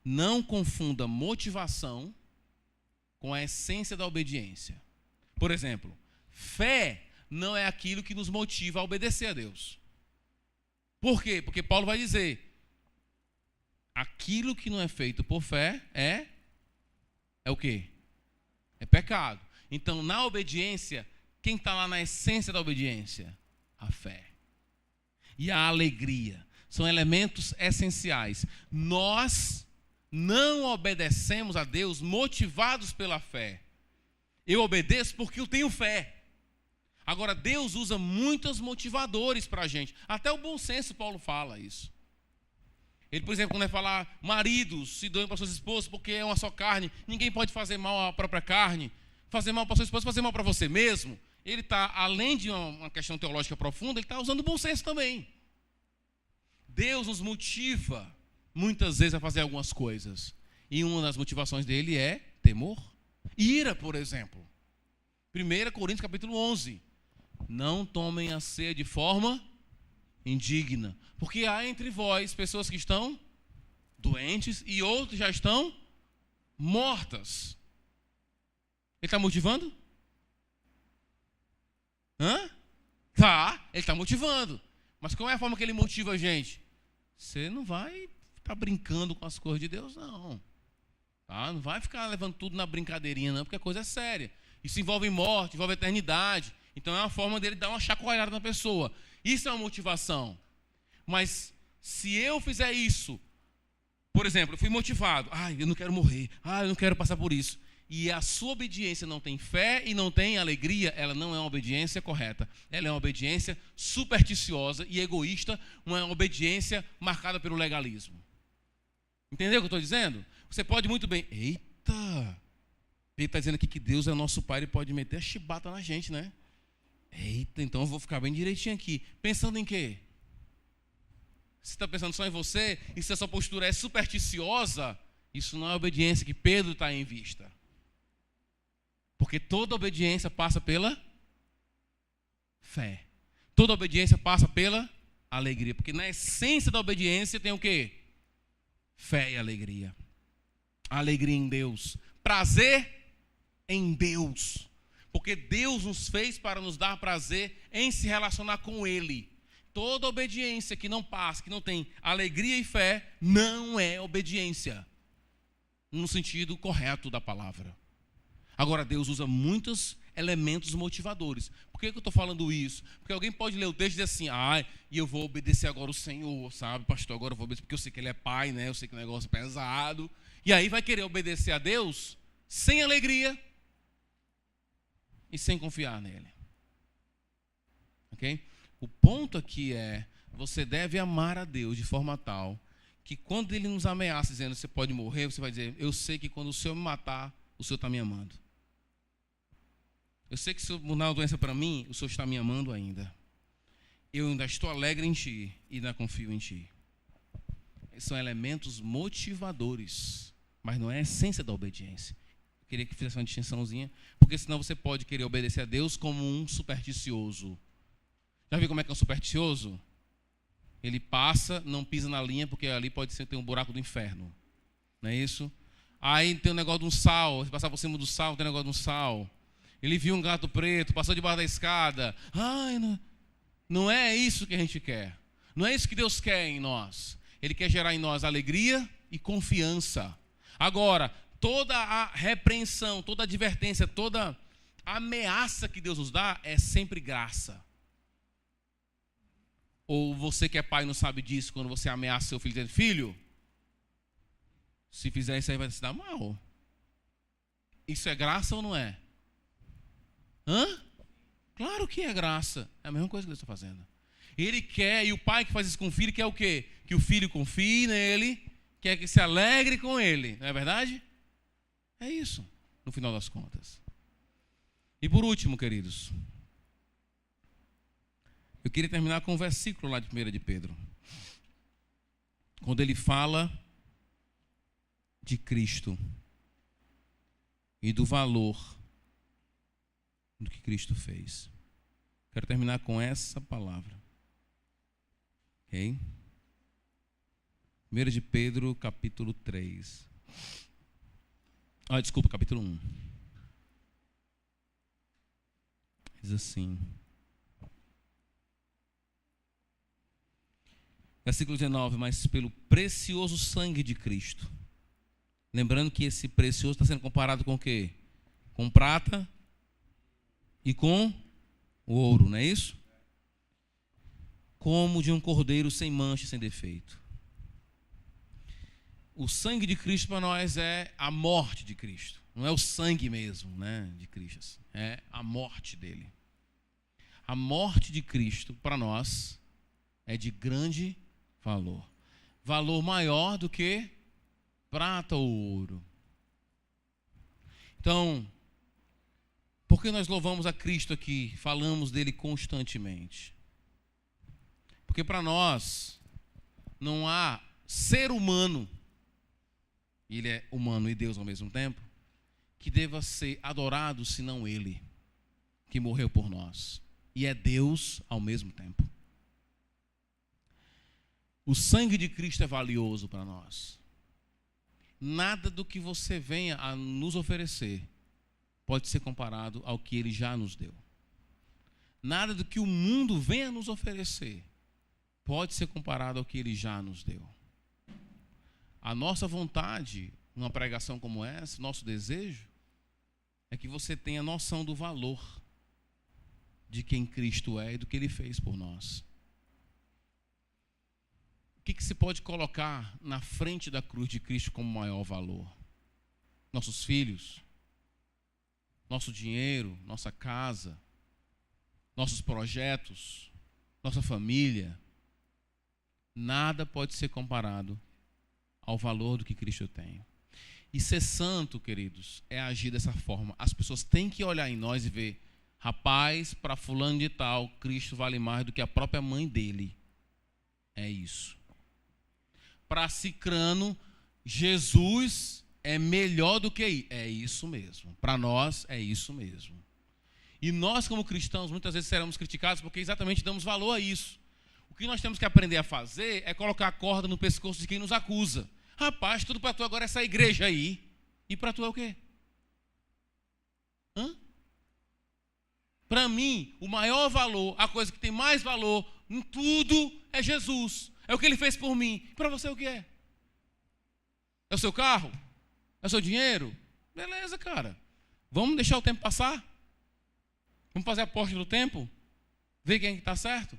Speaker 1: não confunda motivação com a essência da obediência. Por exemplo, fé não é aquilo que nos motiva a obedecer a Deus. Por quê? Porque Paulo vai dizer, aquilo que não é feito por fé é o quê? É pecado. Então, na obediência, quem está lá na essência da obediência? A fé. E a alegria. São elementos essenciais. Nós não obedecemos a Deus motivados pela fé. Eu obedeço porque eu tenho fé. Agora, Deus usa muitos motivadores para a gente. Até o bom senso, Paulo fala isso. Ele, por exemplo, quando vai falar, maridos, se doem para suas esposas porque é uma só carne. Ninguém pode fazer mal à própria carne. Fazer mal para sua esposa, fazer mal para você mesmo. Ele está, além de uma questão teológica profunda, ele está usando o bom senso também. Deus nos motiva, muitas vezes, a fazer algumas coisas. E uma das motivações dele é temor. Ira, por exemplo. 1 Coríntios capítulo 11. Não tomem a ceia de forma indigna, porque há entre vós pessoas que estão doentes e outros já estão mortas. Ele está motivando? Tá, ele está motivando. Mas qual é a forma que ele motiva a gente? Você não vai estar brincando com as coisas de Deus, não. Tá? Não vai ficar levando tudo na brincadeirinha, não, porque a coisa é séria. Isso envolve morte, envolve eternidade. Então é uma forma dele dar uma chacoalhada na pessoa. Isso é uma motivação. Mas se eu fizer isso, por exemplo, eu fui motivado. Eu não quero morrer. Eu não quero passar por isso. E a sua obediência não tem fé e não tem alegria, ela não é uma obediência correta. Ela é uma obediência supersticiosa e egoísta, uma obediência marcada pelo legalismo. Entendeu o que eu estou dizendo? Você pode muito bem... Eita! Ele está dizendo aqui que Deus é nosso Pai, Ele pode meter a chibata na gente, né? Eita, então eu vou ficar bem direitinho aqui. Pensando em quê? Você está pensando só em você? E se a sua postura é supersticiosa, isso não é obediência que Pedro está em vista. Porque toda obediência passa pela fé. Toda obediência passa pela alegria. Porque na essência da obediência tem o quê? Fé e alegria. Alegria em Deus. Prazer em Deus. Porque Deus nos fez para nos dar prazer em se relacionar com Ele. Toda obediência que não passa, que não tem alegria e fé, não é obediência. No sentido correto da palavra. Agora, Deus usa muitos elementos motivadores. Por que eu estou falando isso? Porque alguém pode ler o texto e dizer assim, e eu vou obedecer agora o Senhor, sabe, pastor, agora eu vou obedecer, porque eu sei que Ele é Pai, né? Eu sei que o negócio é pesado. E aí vai querer obedecer a Deus sem alegria e sem confiar nele. Ok? O ponto aqui é, você deve amar a Deus de forma tal que quando Ele nos ameaça dizendo, você pode morrer, você vai dizer, eu sei que quando o Senhor me matar, o Senhor está me amando. Eu sei que se eu mudar uma doença para mim, o Senhor está me amando ainda. Eu ainda estou alegre em Ti e ainda confio em Ti. Esses são elementos motivadores, mas não é a essência da obediência. Eu queria que fizesse uma distinçãozinha, porque senão você pode querer obedecer a Deus como um supersticioso. Já viu como é que é um supersticioso? Ele passa, não pisa na linha, porque ali pode ser ter um buraco do inferno. Não é isso? Aí tem um negócio de um sal, você passar por cima do sal, tem um negócio de um sal. Ele viu um gato preto, passou debaixo da escada. Não é isso que a gente quer. Não é isso que Deus quer em nós. Ele quer gerar em nós alegria e confiança. Agora, toda a repreensão, toda a advertência, toda a ameaça que Deus nos dá é sempre graça. Ou você que é pai não sabe disso, quando você ameaça seu filho, dizendo, filho, se fizer isso aí vai se dar mal. Isso é graça ou não é? Claro que é graça. É a mesma coisa que Deus está fazendo. Ele quer, e o pai que faz isso com o filho quer o quê? Que o filho confie nele, quer que se alegre com ele. Não é verdade? É isso, no final das contas. E por último, queridos, eu queria terminar com um versículo lá de 1 de Pedro, quando ele fala de Cristo e do valor do que Cristo fez. Quero terminar com essa palavra. Ok? 1 de Pedro, capítulo 3. Desculpa, capítulo 1. Diz assim. Versículo 19. Mas pelo precioso sangue de Cristo. Lembrando que esse precioso está sendo comparado com o quê? Com prata e com o ouro, não é isso? Como de um cordeiro sem mancha e sem defeito. O sangue de Cristo para nós é a morte de Cristo. Não é o sangue mesmo, né, de Cristo. É a morte dele. A morte de Cristo para nós é de grande valor. Valor maior do que prata ou ouro. Então, por que nós louvamos a Cristo aqui? Falamos dele constantemente. Porque para nós não há ser humano, e ele é humano e Deus ao mesmo tempo, que deva ser adorado senão ele, que morreu por nós. E é Deus ao mesmo tempo. O sangue de Cristo é valioso para nós. Nada do que você venha a nos oferecer pode ser comparado ao que ele já nos deu. Nada do que o mundo venha nos oferecer pode ser comparado ao que ele já nos deu. A nossa vontade, numa pregação como essa, nosso desejo, é que você tenha noção do valor de quem Cristo é e do que ele fez por nós. O que se pode colocar na frente da cruz de Cristo como maior valor? Nossos filhos, nosso dinheiro, nossa casa, nossos projetos, nossa família. Nada pode ser comparado ao valor do que Cristo tem. E ser santo, queridos, é agir dessa forma. As pessoas têm que olhar em nós e ver, rapaz, para fulano de tal, Cristo vale mais do que a própria mãe dele. É isso. Para Cicrano, Jesus é melhor do que... É isso mesmo. Para nós, é isso mesmo. E nós, como cristãos, muitas vezes seremos criticados porque exatamente damos valor a isso. O que nós temos que aprender a fazer é colocar a corda no pescoço de quem nos acusa. Rapaz, tudo para tu agora é essa igreja aí. E para tu é o quê? Para mim, o maior valor, a coisa que tem mais valor em tudo é Jesus. É o que ele fez por mim. Para você o que é? É o seu carro? É o seu dinheiro? Beleza, cara. Vamos deixar o tempo passar? Vamos fazer a aposta do tempo? Ver quem está certo?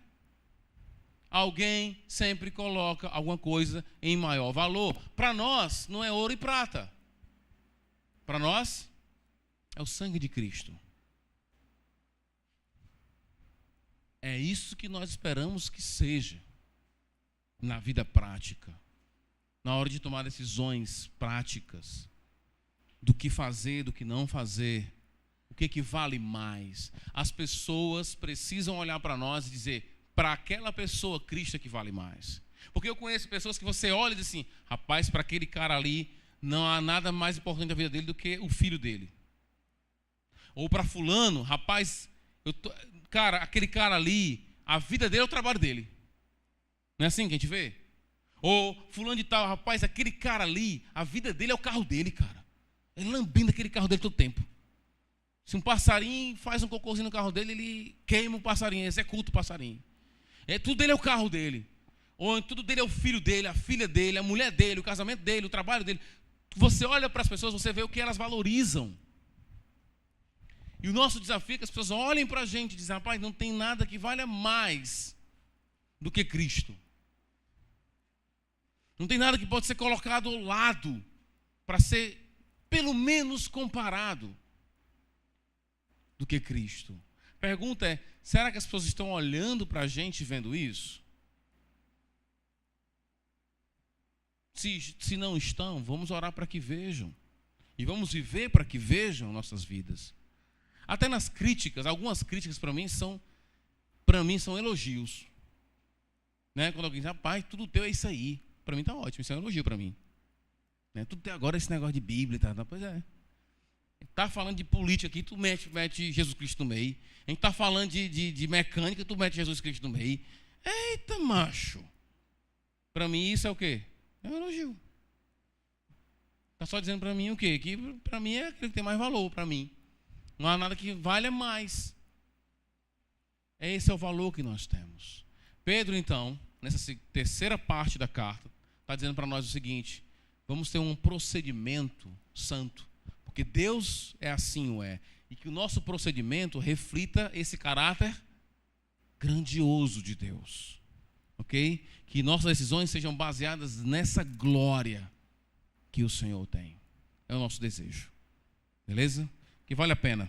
Speaker 1: Alguém sempre coloca alguma coisa em maior valor. Para nós, não é ouro e prata. Para nós, é o sangue de Cristo. É isso que nós esperamos que seja na vida prática. Na hora de tomar decisões práticas. Do que fazer, do que não fazer. O que vale mais. As pessoas precisam olhar para nós e dizer... Para aquela pessoa, Cristo é que vale mais. Porque eu conheço pessoas que você olha e diz assim, rapaz, para aquele cara ali, não há nada mais importante na vida dele do que o filho dele. Ou para fulano, rapaz, cara, aquele cara ali, a vida dele é o trabalho dele. Não é assim que a gente vê? Ou fulano de tal, rapaz, aquele cara ali, a vida dele é o carro dele, cara. Ele lambendo aquele carro dele todo tempo. Se um passarinho faz um cocôzinho no carro dele, ele queima o passarinho, executa o passarinho. Tudo dele é o carro dele. Ou tudo dele é o filho dele, a filha dele, a mulher dele, o casamento dele, o trabalho dele. Você olha para as pessoas, você vê o que elas valorizam. E o nosso desafio é que as pessoas olhem para a gente e dizem, rapaz, não tem nada que valha mais do que Cristo. Não tem nada que pode ser colocado ao lado para ser, pelo menos, comparado do que Cristo. A pergunta é, será que as pessoas estão olhando para a gente e vendo isso? Se não estão, vamos orar para que vejam. E vamos viver para que vejam nossas vidas. Até nas críticas, algumas críticas para mim são elogios. Né? Quando alguém diz, rapaz, tudo teu é isso aí. Para mim está ótimo, isso é um elogio para mim. Né? Tudo teu agora é esse negócio de Bíblia e tal. Pois é. Está falando de política aqui, tu mete Jesus Cristo no meio. A gente está falando de mecânica, tu mete Jesus Cristo no meio. Eita, macho. Para mim isso é o quê? É um elogio. Está só dizendo para mim o quê? Que para mim é aquilo que tem mais valor para mim. Não há nada que valha mais. Esse é o valor que nós temos. Pedro, então, nessa terceira parte da carta, está dizendo para nós o seguinte: vamos ter um procedimento santo. Porque Deus é assim, o é. E que o nosso procedimento reflita esse caráter grandioso de Deus. Ok? Que nossas decisões sejam baseadas nessa glória que o Senhor tem. É o nosso desejo. Beleza? Que vale a pena.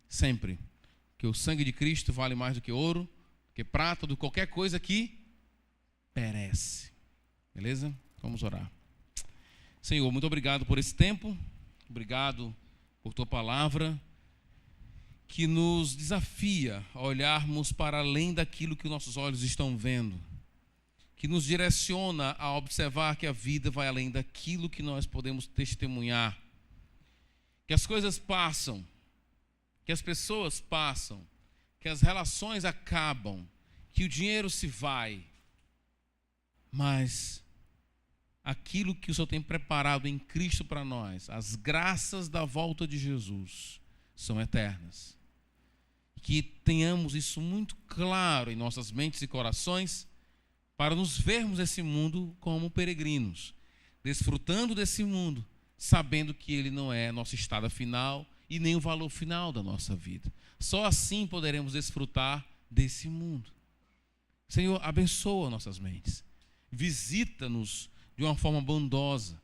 Speaker 1: Sempre. Que o sangue de Cristo vale mais do que ouro, do que prata, do que qualquer coisa que perece. Beleza? Vamos orar. Senhor, muito obrigado por esse tempo. Obrigado por tua palavra, que nos desafia a olharmos para além daquilo que nossos olhos estão vendo, que nos direciona a observar que a vida vai além daquilo que nós podemos testemunhar, que as coisas passam, que as pessoas passam, que as relações acabam, que o dinheiro se vai, mas aquilo que o Senhor tem preparado em Cristo para nós, as graças da volta de Jesus, são eternas. Que tenhamos isso muito claro em nossas mentes e corações, para nos vermos nesse mundo como peregrinos, desfrutando desse mundo, sabendo que ele não é nosso estado final e nem o valor final da nossa vida. Só assim poderemos desfrutar desse mundo. Senhor, abençoa nossas mentes, visita-nos de uma forma bondosa,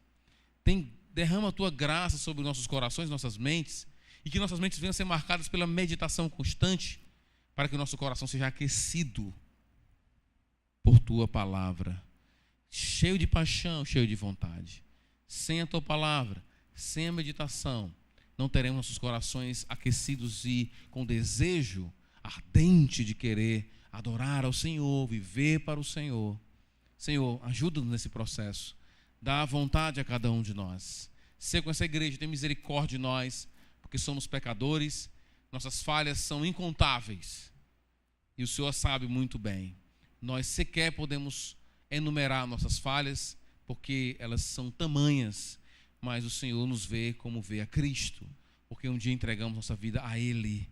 Speaker 1: derrama a tua graça sobre nossos corações, nossas mentes, e que nossas mentes venham a ser marcadas pela meditação constante, para que o nosso coração seja aquecido por tua palavra, cheio de paixão, cheio de vontade. Sem a tua palavra, sem a meditação, não teremos nossos corações aquecidos e com desejo ardente de querer adorar ao Senhor, viver para o Senhor. Senhor, ajuda-nos nesse processo. Dá vontade a cada um de nós. Ser com essa igreja, tem misericórdia de nós, porque somos pecadores, nossas falhas são incontáveis. E o Senhor sabe muito bem. Nós sequer podemos enumerar nossas falhas, porque elas são tamanhas, mas o Senhor nos vê como vê a Cristo, porque um dia entregamos nossa vida a Ele,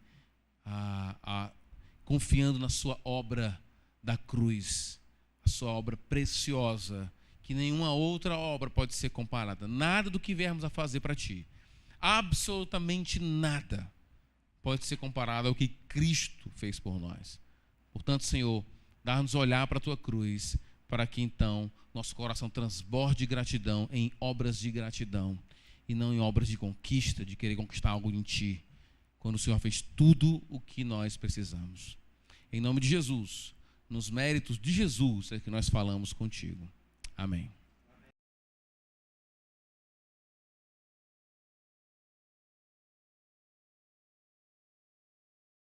Speaker 1: confiando na sua obra da cruz, a sua obra preciosa, que nenhuma outra obra pode ser comparada. Nada do que viermos a fazer para Ti, absolutamente nada, pode ser comparado ao que Cristo fez por nós. Portanto, Senhor, dá-nos olhar para a Tua cruz, para que então nosso coração transborde de gratidão em obras de gratidão, e não em obras de conquista, de querer conquistar algo em Ti, quando o Senhor fez tudo o que nós precisamos. Em nome de Jesus, nos méritos de Jesus é que nós falamos contigo. Amém.